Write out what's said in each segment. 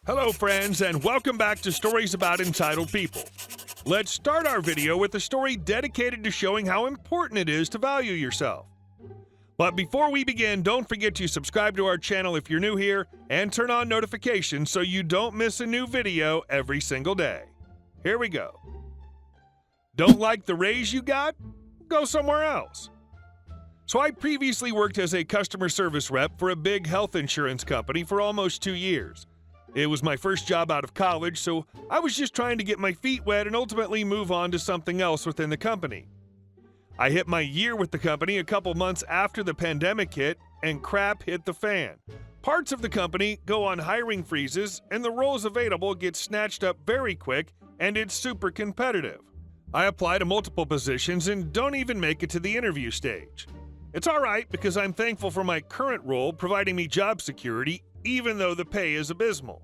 Hello friends, and welcome back to Stories About Entitled People. Let's start our video with a story dedicated to showing how important it is to value yourself. But before we begin, don't forget to subscribe to our channel if you're new here and turn on notifications so you don't miss a new video every single day. Here we go. Don't like the raise you got? Go somewhere else. So I previously worked as a customer service rep for a big health insurance company for almost 2 years. It was my first job out of college, so I was just trying to get my feet wet and ultimately move on to something else within the company. I hit my year with the company a couple months after the pandemic hit, and crap hit the fan. Parts of the company go on hiring freezes, and the roles available get snatched up very quick, and it's super competitive. I apply to multiple positions and don't even make it to the interview stage. It's alright because I'm thankful for my current role providing me job security, even though the pay is abysmal.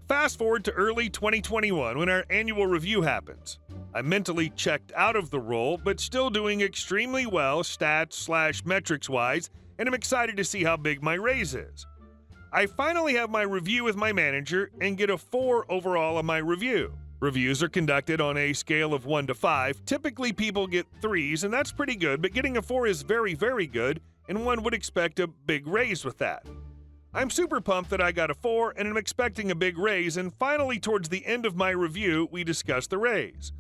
Fast forward to early 2021 when our annual review happens. I'm mentally checked out of the role, but still doing extremely well stats/metrics-wise, and I'm excited to see how big my raise is. I finally have my review with my manager and get a 4 overall on my review. Reviews are conducted on a scale of 1 to 5. Typically people get 3s, and that's pretty good, but getting a 4 is very, very good, and one would expect a big raise with that. I'm super pumped that I got a 4 and I'm expecting a big raise, and finally towards the end of my review, we discuss the raise.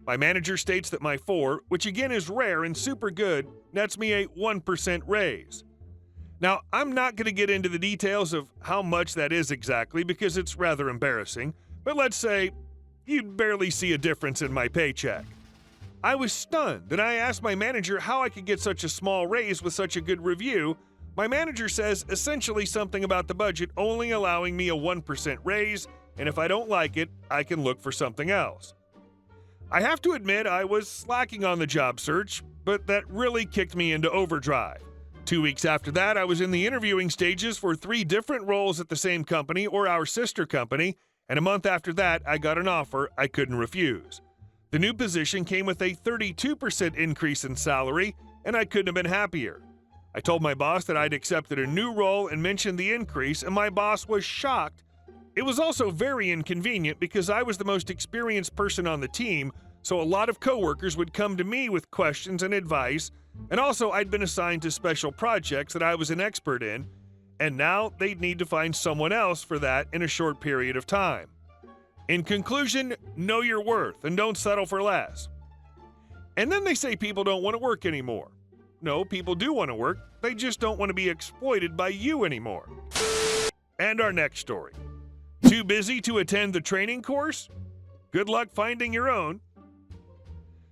My manager states that my 4, which again is rare and super good, nets me a 1% raise. Now, I'm not going to get into the details of how much that is exactly because it's rather embarrassing, but let's say you'd barely see a difference in my paycheck. I was stunned, and I asked my manager how I could get such a small raise with such a good review. My manager says essentially something about the budget only allowing me a 1% raise, and if I don't like it, I can look for something else. I have to admit I was slacking on the job search, but that really kicked me into overdrive. 2 weeks after that, I was in the interviewing stages for 3 different roles at the same company or our sister company, and a month after that, I got an offer I couldn't refuse. The new position came with a 32% increase in salary, and I couldn't have been happier. I told my boss that I'd accepted a new role and mentioned the increase, and my boss was shocked. It was also very inconvenient because I was the most experienced person on the team, so a lot of coworkers would come to me with questions and advice, and also I'd been assigned to special projects that I was an expert in, and now they'd need to find someone else for that in a short period of time. In conclusion, know your worth and don't settle for less. And then they say people don't want to work anymore. No, people do want to work, they just don't want to be exploited by you anymore. And our next story. Too busy to attend the training course? Good luck finding your own.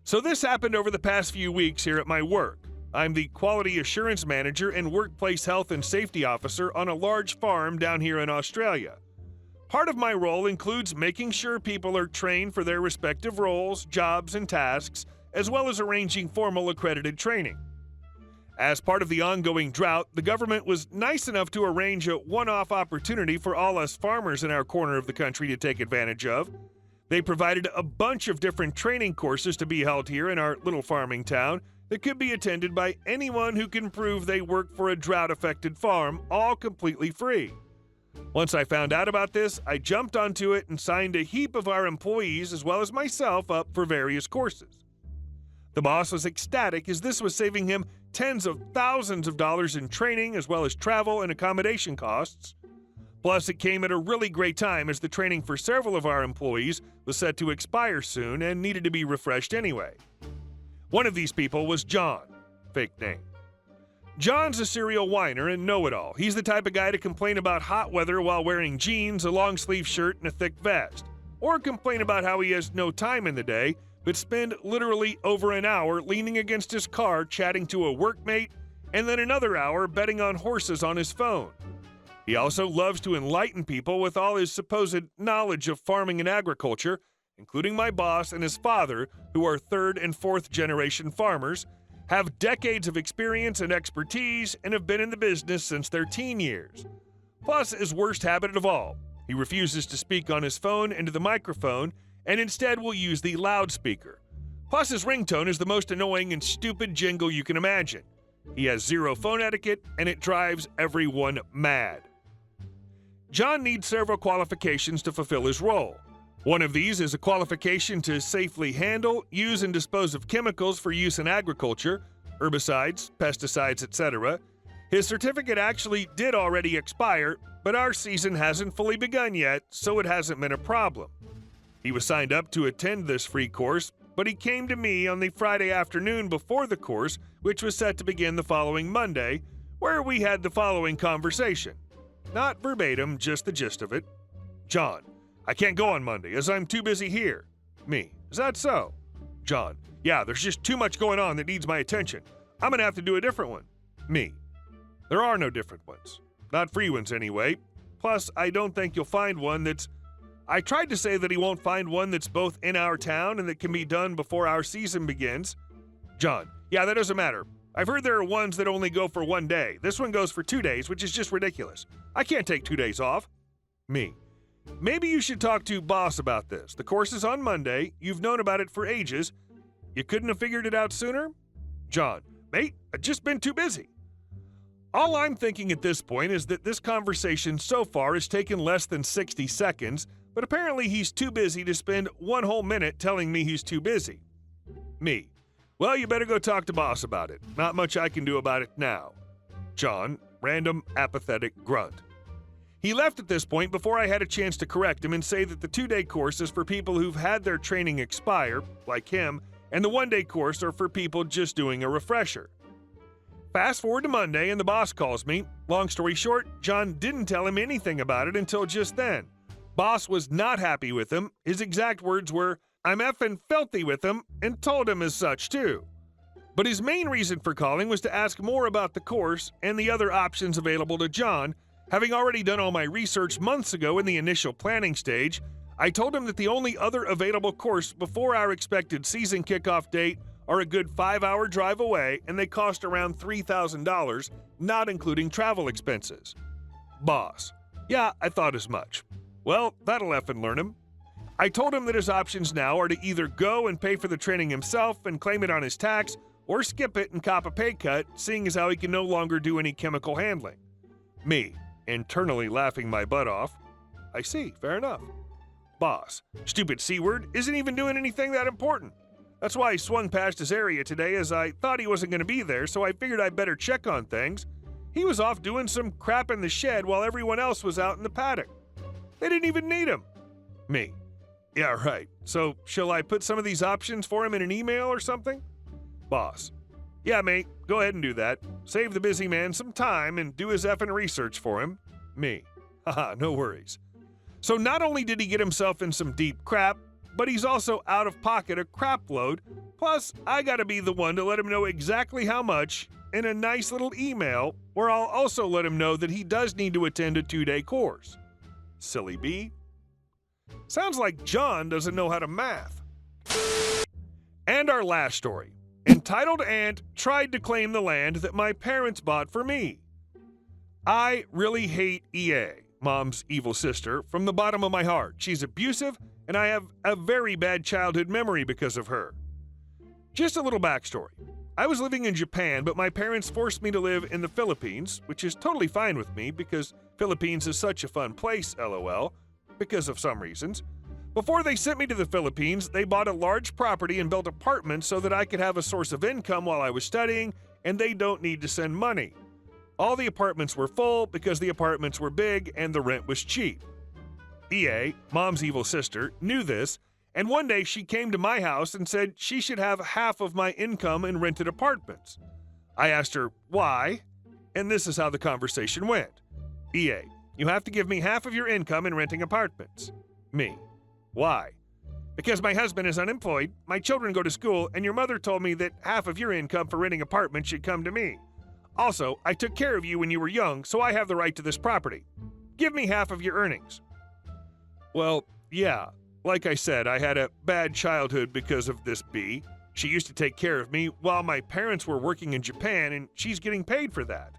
So this happened over the past few weeks here at my work. I'm the Quality Assurance Manager and Workplace Health and Safety Officer on a large farm down here in Australia. Part of my role includes making sure people are trained for their respective roles, jobs, and tasks, as well as arranging formal accredited training. As part of the ongoing drought, the government was nice enough to arrange a one-off opportunity for all us farmers in our corner of the country to take advantage of. They provided a bunch of different training courses to be held here in our little farming town that could be attended by anyone who can prove they work for a drought-affected farm, all completely free. Once I found out about this, I jumped onto it and signed a heap of our employees as well as myself up for various courses. The boss was ecstatic as this was saving him tens of thousands of dollars in training as well as travel and accommodation costs. Plus, it came at a really great time as the training for several of our employees was set to expire soon and needed to be refreshed anyway. One of these people was John, fake name. John's a serial whiner and know-it-all. He's the type of guy to complain about hot weather while wearing jeans, a long-sleeve shirt, and a thick vest. Or complain about how he has no time in the day, but spend literally over an hour leaning against his car chatting to a workmate, and then another hour betting on horses on his phone. He also loves to enlighten people with all his supposed knowledge of farming and agriculture, including my boss and his father, who are 3rd and 4th generation farmers, have decades of experience and expertise, and have been in the business since their teen years. Plus, his worst habit of all, he refuses to speak on his phone into the microphone and instead will use the loudspeaker. Plus, his ringtone is the most annoying and stupid jingle you can imagine. He has zero phone etiquette, and it drives everyone mad. John needs several qualifications to fulfill his role. One of these is a qualification to safely handle, use, and dispose of chemicals for use in agriculture, herbicides, pesticides, etc. His certificate actually did already expire, but our season hasn't fully begun yet, so it hasn't been a problem. He was signed up to attend this free course, but he came to me on the Friday afternoon before the course, which was set to begin the following Monday, where we had the following conversation. Not verbatim, just the gist of it. John: I can't go on Monday, as I'm too busy here. Me: Is that so? John: Yeah, there's just too much going on that needs my attention. I'm gonna have to do a different one. Me: There are no different ones. Not free ones, anyway. Plus, I don't think you'll find one that's... I tried to say that he won't find one that's both in our town and that can be done before our season begins. John: Yeah, that doesn't matter. I've heard there are ones that only go for 1 day. This one goes for 2 days, which is just ridiculous. I can't take 2 days off. Me: Maybe you should talk to boss about this. The course is on Monday. You've known about it for ages. You couldn't have figured it out sooner? John: Mate, I've just been too busy. All I'm thinking at this point is that this conversation so far has taken less than 60 seconds, but apparently he's too busy to spend 1 whole minute telling me he's too busy. Me: Well, you better go talk to boss about it. Not much I can do about it now. John: Random, apathetic grunt. He left at this point before I had a chance to correct him and say that the 2-day course is for people who've had their training expire, like him, and the 1-day course are for people just doing a refresher. Fast forward to Monday and the boss calls me. Long story short, John didn't tell him anything about it until just then. Boss was not happy with him. His exact words were, "I'm effing filthy with him," and told him as such too. But his main reason for calling was to ask more about the course and the other options available to John. Having already done all my research months ago in the initial planning stage, I told him that the only other available course before our expected season kickoff date are a good 5-hour drive away, and they cost around $3,000, not including travel expenses. Boss: Yeah, I thought as much. Well, that'll effing learn him. I told him that his options now are to either go and pay for the training himself and claim it on his tax, or skip it and cop a pay cut, seeing as how he can no longer do any chemical handling. Me: Internally laughing my butt off. I see, fair enough. Boss: Stupid C-word isn't even doing anything that important. That's why I swung past his area today, as I thought he wasn't going to be there, so I figured I'd better check on things. He was off doing some crap in the shed while everyone else was out in the paddock. They didn't even need him. Me: Yeah, right. So, shall I put some of these options for him in an email or something? Boss: Yeah, mate, go ahead and do that. Save the busy man some time and do his effing research for him. Me: Haha, no worries. So not only did he get himself in some deep crap, but he's also out of pocket a crap load. Plus, I gotta be the one to let him know exactly how much in a nice little email, where I'll also let him know that he does need to attend a 2-day course. Silly bee. Sounds like John doesn't know how to math. And our last story. Entitled Aunt tried to claim the land that my parents bought for me. I really hate EA, Mom's evil sister, from the bottom of my heart. She's abusive, and I have a very bad childhood memory because of her. Just a little backstory. I was living in Japan, but my parents forced me to live in the Philippines, which is totally fine with me because Philippines is such a fun place, LOL, because of some reasons. Before they sent me to the Philippines, they bought a large property and built apartments so that I could have a source of income while I was studying, and they don't need to send money. All the apartments were full because the apartments were big and the rent was cheap. EA, Mom's evil sister, knew this, and one day she came to my house and said she should have half of my income in rented apartments. I asked her why, and this is how the conversation went. EA: You have to give me half of your income in renting apartments. Me: Why? Because my husband is unemployed, my children go to school, and your mother told me that half of your income for renting apartments should come to me. Also, I took care of you when you were young, so I have the right to this property. Give me half of your earnings. Well, yeah. Like I said, I had a bad childhood because of this bee. She used to take care of me while my parents were working in Japan, and she's getting paid for that.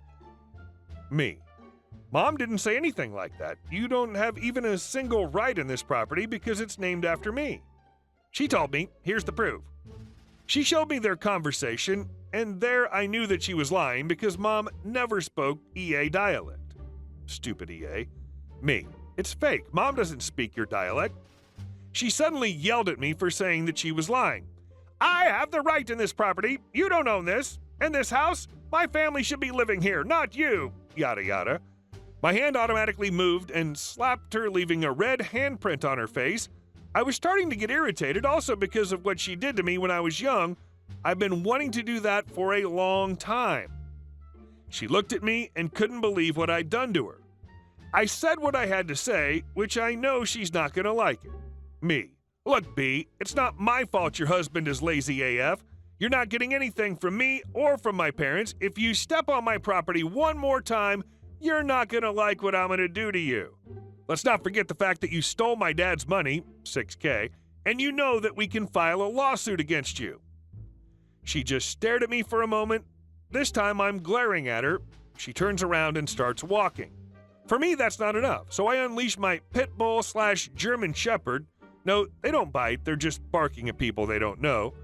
Me: Mom didn't say anything like that. You don't have even a single right in this property because it's named after me. She told me, here's the proof. She showed me their conversation, and there I knew that she was lying because Mom never spoke EA dialect. Stupid EA. Me. It's fake. Mom doesn't speak your dialect. She suddenly yelled at me for saying that she was lying. I have the right in this property. You don't own this. In this house, my family should be living here, not you. Yada yada. My hand automatically moved and slapped her, leaving a red handprint on her face. I was starting to get irritated also because of what she did to me when I was young. I've been wanting to do that for a long time. She looked at me and couldn't believe what I'd done to her. I said what I had to say, which I know she's not going to like it. Me. Look, B, it's not my fault your husband is lazy AF. You're not getting anything from me or from my parents. If you step on my property one more time, you're not going to like what I'm going to do to you. Let's not forget the fact that you stole my dad's money, $6K, and you know that we can file a lawsuit against you. She just stared at me for a moment. This time I'm glaring at her. She turns around and starts walking. For me, that's not enough, so I unleash my pit bull / German Shepherd. No, they don't bite, they're just barking at people they don't know.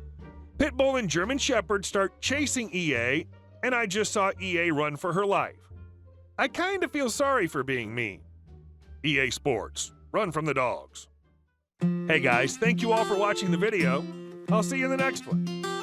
Pit bull and German Shepherd start chasing EA, and I just saw EA run for her life. I kind of feel sorry for being mean. EA Sports, run from the dogs. Hey guys, thank you all for watching the video. I'll see you in the next one.